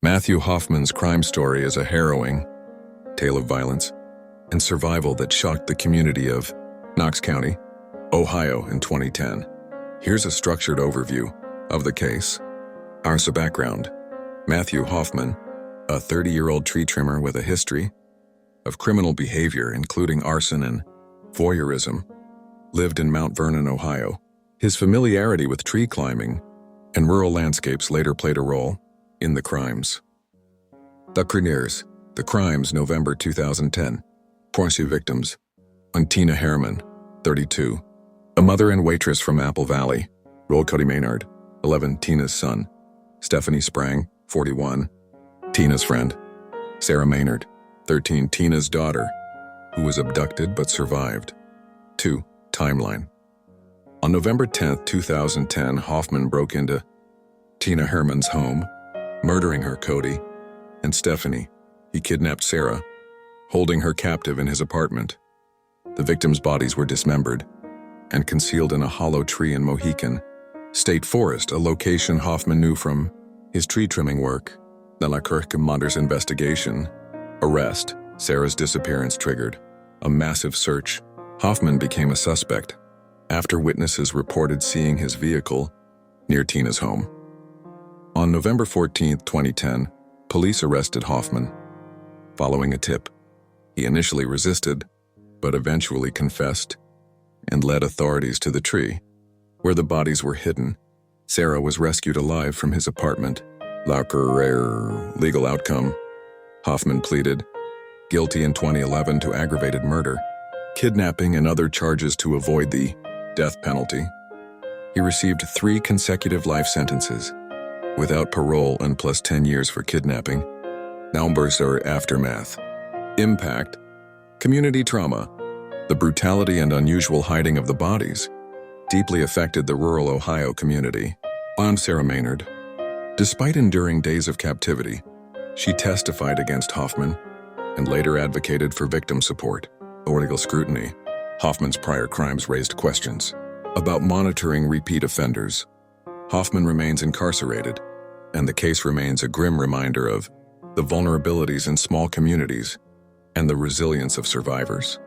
Matthew Hoffman's crime story is a harrowing tale of violence and survival that shocked the community of Knox County, Ohio in 2010. Here's a structured overview of the case. Our background: Matthew Hoffman, a 30-year-old tree trimmer with a history of criminal behavior including arson and voyeurism, lived in Mount Vernon, Ohio. His familiarity with tree climbing and rural landscapes later played a role in the crimes. The crimes, November 2010. Porsche victims: Tina Herman, 32, a mother and waitress from Apple Valley. Cody Maynard, 11, Tina's son. Stephanie Sprang, 41, Tina's friend. Sarah Maynard, 13, Tina's daughter, who was abducted but survived. 2. Timeline. On November 10, 2010, Hoffman broke into Tina Herman's home, murdering her, Cody, and Stephanie. He kidnapped Sarah, holding her captive in his apartment. The victims' bodies were dismembered and concealed in a hollow tree in Mohican State Forest, a location Hoffman knew from his tree trimming work. The La Commander's investigation. Arrest. Sarah's disappearance triggered a massive search. Hoffman became a suspect after witnesses reported seeing his vehicle near Tina's home. On November 14, 2010, police arrested Hoffman following a tip. He initially resisted, but eventually confessed and led authorities to the tree where the bodies were hidden. Sarah was rescued alive from his apartment. Legal outcome: Hoffman pleaded guilty in 2011 to aggravated murder, kidnapping, and other charges to avoid the death penalty. He received 3 consecutive life sentences, without parole and plus 10 years for kidnapping. Numbers or aftermath. Impact: community trauma. The brutality and unusual hiding of the bodies deeply affected the rural Ohio community. On Sarah Maynard. Despite enduring days of captivity, she testified against Hoffman and later advocated for victim support. Legal scrutiny. Hoffman's prior crimes raised questions about monitoring repeat offenders. Hoffman remains incarcerated, and the case remains a grim reminder of the vulnerabilities in small communities and the resilience of survivors.